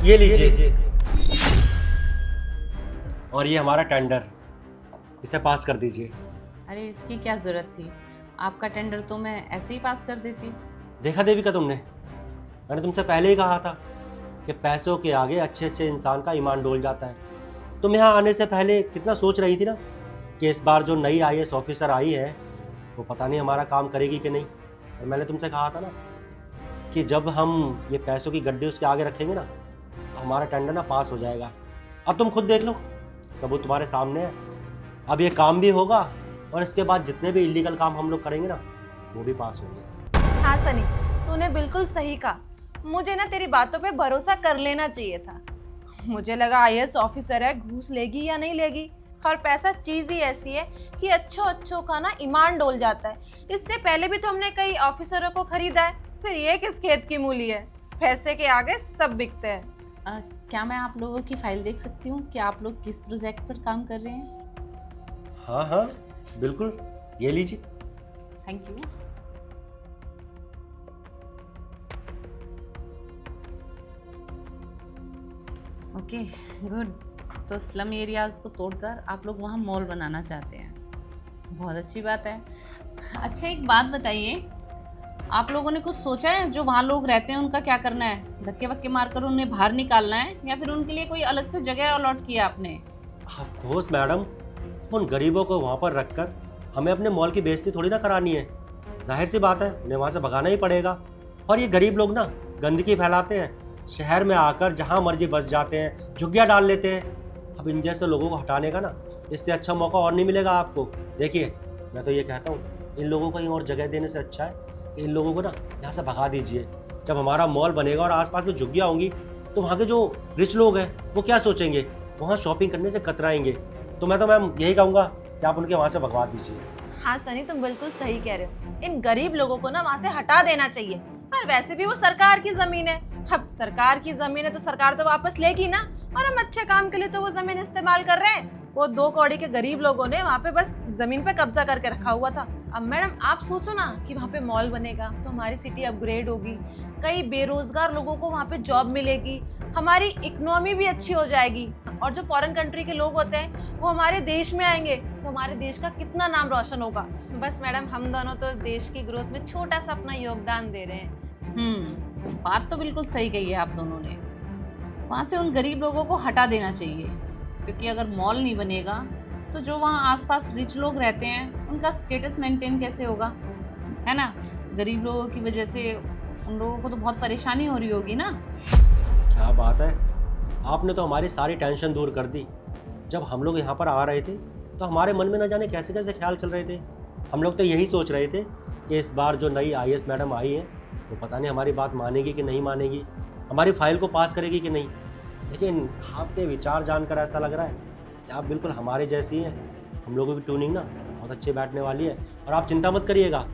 ये लीजिए। और ये हमारा टेंडर, इसे पास कर दीजिए। अरे इसकी क्या ज़रूरत थी, आपका टेंडर तो मैं ऐसे ही पास कर देती। देखा देविका तुमने, मैंने तुमसे पहले ही कहा था कि पैसों के आगे अच्छे अच्छे इंसान का ईमान डोल जाता है। तुम यहाँ आने से पहले कितना सोच रही थी ना कि इस बार जो नई आईएएस ऑफिसर आई है वो पता नहीं हमारा काम करेगी कि नहीं। और मैंने तुमसे कहा था ना कि जब हम ये पैसों की गड्डी उसके आगे रखेंगे ना तो हमारा टेंडर ना पास हो जाएगा। अब तुम खुद देख लो, सबूत तुम्हारे सामने है। अब ये काम भी होगा और इसके बाद जितने भी इलीगल काम हम लोग करेंगे ना वो भी पास होंगे। हाँ सनी, तूने बिल्कुल सही कहा। मुझे ना तेरी बातों पे भरोसा कर लेना चाहिए था। मुझे लगा आईएएस ऑफिसर है, घूस लेगी या नहीं लेगी। और पैसा चीज ही ऐसी है कि अच्छों का ना ईमान डोल जाता है। इससे पहले भी तो हमने कई ऑफिसरों को खरीदा है, फिर ये किस खेत की मूली है। पैसे के आगे सब बिकते हैं। क्या मैं आप लोगों की फाइल देख सकती हूँ कि आप लोग किस प्रोजेक्ट पर काम कर रहे हैं? हाँ हाँ बिल्कुल, ये लीजिए। Thank you. Okay good. तो स्लम एरियाज़ को तोड़कर आप लोग वहाँ मॉल बनाना चाहते हैं, बहुत अच्छी बात है। अच्छा एक बात बताइए, आप लोगों ने कुछ सोचा है जो वहाँ लोग रहते हैं उनका क्या करना है? धक्के वक्के मारकर उन्हें बाहर निकालना है या फिर उनके लिए कोई अलग से जगह अलॉट किया आपने? ऑफ कोर्स मैडम, उन गरीबों को वहाँ पर रखकर हमें अपने मॉल की बेइज्जती थोड़ी ना करानी है। जाहिर सी बात है उन्हें वहाँ से भगाना ही पड़ेगा। और ये गरीब लोग ना गंदगी फैलाते हैं, शहर में आकर जहाँ मर्जी बस जाते हैं, झुग्गियाँ डाल लेते हैं। अब इन जैसे लोगों को हटाने का ना इससे अच्छा मौका और नहीं मिलेगा आपको। देखिए मैं तो ये कहता हूँ इन लोगों को कहीं और जगह देने से अच्छा है कि इन लोगों को ना यहाँ से भगा दीजिए। जब हमारा मॉल बनेगा और आसपास में झुग्गियाँ होंगी तो वहाँ के जो रिच लोग हैं वो क्या सोचेंगे, वहाँ शॉपिंग करने से कतराएंगे। तो मैं मैम यही कहूँगा कि आप उनके वहाँ से भगवा दीजिए। हाँ सनी, तुम बिल्कुल सही कह रहे हो। इन गरीब लोगों को ना वहाँ से हटा देना चाहिए। पर वैसे भी वो सरकार की जमीन है। अब सरकार की जमीन है तो सरकार तो वापस लेगी ना। और हम अच्छे काम के लिए तो वो जमीन इस्तेमाल कर रहे हैं। वो 2 कौड़ी के गरीब लोगों ने वहाँ पे बस जमीन पे कब्जा करके रखा हुआ था। अब मैडम आप सोचो ना कि वहाँ पे मॉल बनेगा तो हमारी सिटी अपग्रेड होगी, कई बेरोजगार लोगों को वहाँ पे जॉब मिलेगी, हमारी इकोनॉमी भी अच्छी हो जाएगी। और जो फॉरेन कंट्री के लोग होते हैं वो हमारे देश में आएंगे तो हमारे देश का कितना नाम रोशन होगा। बस मैडम हम दोनों तो देश की ग्रोथ में छोटा सा अपना योगदान दे रहे हैं। बात तो बिल्कुल सही कही है आप दोनों ने। वहाँ से उन गरीब लोगों को हटा देना चाहिए, क्योंकि अगर मॉल नहीं बनेगा तो जो वहाँ आसपास रिच लोग रहते हैं उनका स्टेटस मेंटेन कैसे होगा, है ना? गरीब लोगों की वजह से उन लोगों को तो बहुत परेशानी हो रही होगी ना। क्या बात है, आपने तो हमारी सारी टेंशन दूर कर दी। जब हम लोग यहाँ पर आ रहे थे तो हमारे मन में न जाने कैसे कैसे ख्याल चल रहे थे। हम लोग तो यही सोच रहे थे कि इस बार जो नई आईएएस मैडम आई है वो पता नहीं हमारी बात मानेगी कि नहीं मानेगी, हमारी फाइल को पास करेगी कि नहीं। लेकिन आपके विचार जानकर ऐसा लग रहा है कि आप बिल्कुल हमारे जैसी हैं। हम लोगों की ट्यूनिंग ना बहुत अच्छी बैठने वाली है। और आप चिंता मत करिएगा,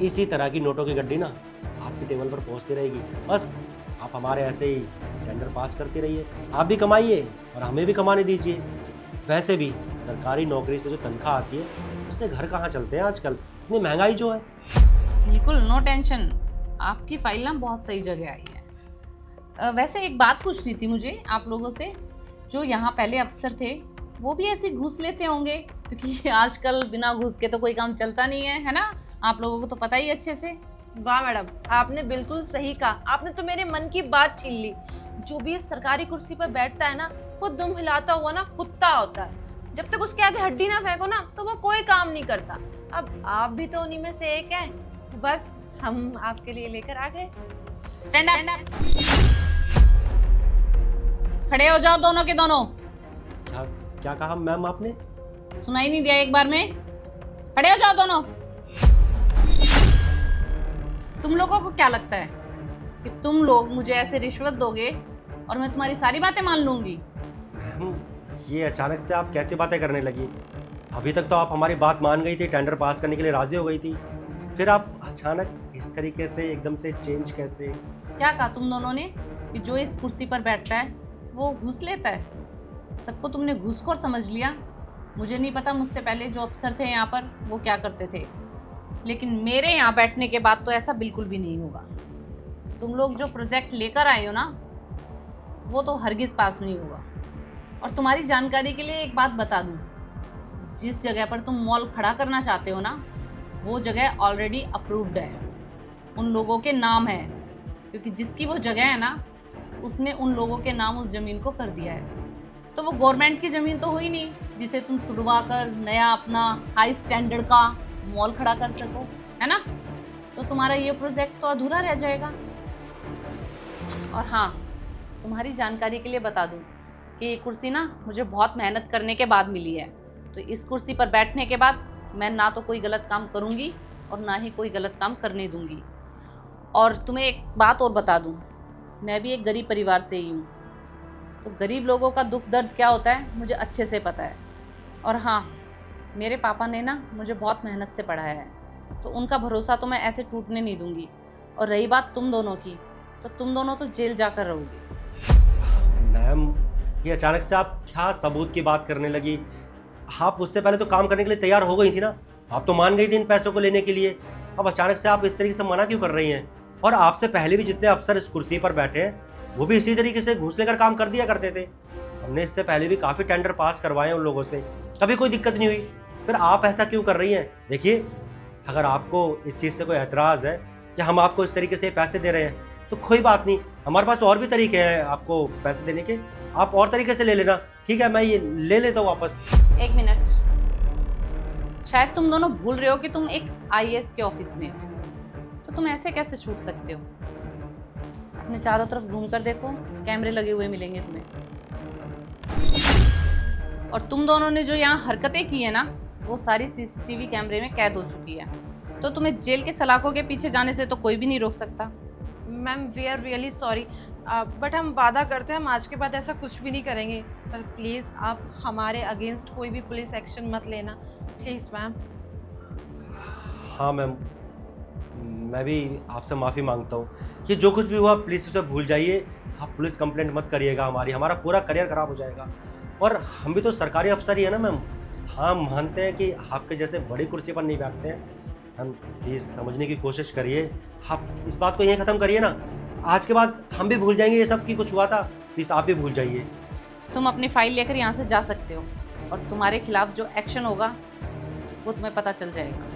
इसी तरह की नोटों की गड्डी ना आपकी टेबल पर पहुँचती रहेगी। बस आप हमारे ऐसे ही टेंडर पास करते रहिए, आप भी कमाइए और हमें भी कमाने दीजिए। वैसे भी सरकारी नौकरी से जो तनख्वाह आती है उससे घर कहाँ चलते हैं आजकल, इतनी महंगाई जो है। बिल्कुल नो टेंशन, आपकी फाइल ना बहुत सही जगह आई है। वैसे एक बात पूछनी थी मुझे आप लोगों से, जो यहाँ पहले अफसर थे वो भी ऐसे घूस लेते होंगे? क्योंकि आजकल बिना घूस के तो कोई काम चलता नहीं है ना? आप लोगों को तो पता ही अच्छे से। वाह मैडम, आपने बिल्कुल सही कहा। आपने तो मेरे मन की बात छीन ली। जो भी इस सरकारी कुर्सी पर बैठता है ना वो दुम हिलाता हुआ ना कुत्ता होता है। जब तक उसके आगे हड्डी ना फेंको ना तो वो कोई काम नहीं करता। अब आप भी तो उन्हीं में से एक हैं, तो बस हम आपके लिए लेकर आ गए। स्टैंड अप, खड़े हो जाओ दोनों के दोनों। क्या क्या कहा मैम आपने? सुनाई नहीं दिया एक बार में? खड़े हो जाओ दोनों। तुम लोगों को क्या लगता है कि तुम लोग मुझे ऐसे रिश्वत दोगे और मैं तुम्हारी सारी बातें मान लूंगी? ये अचानक से आप कैसी बातें करने लगी? अभी तक तो आप हमारी बात मान गई थी, टेंडर पास करने के लिए राजी हो गई थी, फिर आप अचानक इस तरीके से एकदम से चेंज कैसे? क्या कहा तुम दोनों ने कि जो इस कुर्सी पर बैठता है वो घूस लेता है? सबको तुमने घूसखोर समझ लिया। मुझे नहीं पता मुझसे पहले जो अफसर थे यहाँ पर वो क्या करते थे, लेकिन मेरे यहाँ बैठने के बाद तो ऐसा बिल्कुल भी नहीं होगा। तुम लोग जो प्रोजेक्ट लेकर आए हो ना वो तो हरगिज़ पास नहीं होगा। और तुम्हारी जानकारी के लिए एक बात बता दूँ, जिस जगह पर तुम मॉल खड़ा करना चाहते हो ना, वो जगह ऑलरेडी अप्रूव्ड है, उन लोगों के नाम है, क्योंकि जिसकी वो जगह है ना, उसने उन लोगों के नाम उस ज़मीन को कर दिया है। तो वो गवर्नमेंट की ज़मीन तो हुई नहीं जिसे तुम तुड़वा कर नया अपना हाई स्टैंडर्ड का मॉल खड़ा कर सको, है ना? तो तुम्हारा ये प्रोजेक्ट तो अधूरा रह जाएगा। और हाँ, तुम्हारी जानकारी के लिए बता दूँ कि ये कुर्सी ना मुझे बहुत मेहनत करने के बाद मिली है। तो इस कुर्सी पर बैठने के बाद मैं ना तो कोई गलत काम करूँगी और ना ही कोई गलत काम करने दूँगी। और तुम्हें एक बात और बता दूँ, मैं भी एक गरीब परिवार से ही हूँ, तो गरीब लोगों का दुख दर्द क्या होता है मुझे अच्छे से पता है। और हाँ, मेरे पापा ने ना मुझे बहुत मेहनत से पढ़ाया है, तो उनका भरोसा तो मैं ऐसे टूटने नहीं दूँगी। और रही बात तुम दोनों की, तो तुम दोनों तो जेल जाकर रहोगे। मैम, ये अचानक से आप क्या सबूत की बात करने लगी? आप उससे पहले तो काम करने के लिए तैयार हो गई थी ना, आप तो मान गई थी इन पैसों को लेने के लिए। अब अचानक से आप इस तरीके से मना क्यों कर रही हैं? और आपसे पहले भी जितने अफसर इस कुर्सी पर बैठे हैं, वो भी इसी तरीके से घूस लेकर काम कर दिया करते थे। हमने इससे पहले भी काफ़ी टेंडर पास करवाए उन लोगों से, कभी कोई दिक्कत नहीं हुई। फिर आप ऐसा क्यों कर रही हैं? देखिए, अगर आपको इस चीज़ से कोई एतराज़ है कि हम आपको इस तरीके से पैसे दे रहे हैं, तो कोई बात नहीं, हमारे पास और भी तरीके हैं आपको पैसे देने के, आप और तरीके से ले लेना। ठीक है, मैं ये ले लेता हूँ वापस। एक मिनट, शायद तुम दोनों भूल रहे हो कि तुम एक आईएएस के ऑफिस में हो, तो तुम ऐसे कैसे छूट सकते हो? अपने चारों तरफ घूम कर देखो, कैमरे लगे हुए मिलेंगे तुम्हें। और तुम दोनों ने जो यहाँ हरकतें की है ना, वो सारी सीसीटीवी कैमरे में कैद हो चुकी है। तो तुम्हें जेल के सलाखों के पीछे जाने से तो कोई भी नहीं रोक सकता। Ma'am, we are really sorry, but हम वादा करते हैं हम आज के बाद ऐसा कुछ भी नहीं करेंगे। पर प्लीज़ आप हमारे अगेंस्ट कोई भी पुलिस एक्शन मत लेना, प्लीज़ मैम। हाँ मैम, मैं भी आपसे माफ़ी मांगता हूँ कि जो कुछ भी हुआ प्लीज़ उसे भूल जाइए। आप पुलिस कंप्लेंट मत करिएगा हमारा पूरा करियर ख़राब हो जाएगा। और हम भी तो सरकारी अफसर ही है ना मैम, हाँ मानते हैं कि आपके जैसे बड़ी कुर्सी पर नहीं बैठते हैं। हम प्लीज़ समझने की कोशिश करिए, आप इस बात को यहीं ख़त्म करिए ना। आज के बाद हम भी भूल जाएंगे ये सब कि कुछ हुआ था, प्लीज़ आप भी भूल जाइए। तुम अपनी फाइल लेकर यहाँ से जा सकते हो, और तुम्हारे खिलाफ जो एक्शन होगा वो तुम्हें पता चल जाएगा।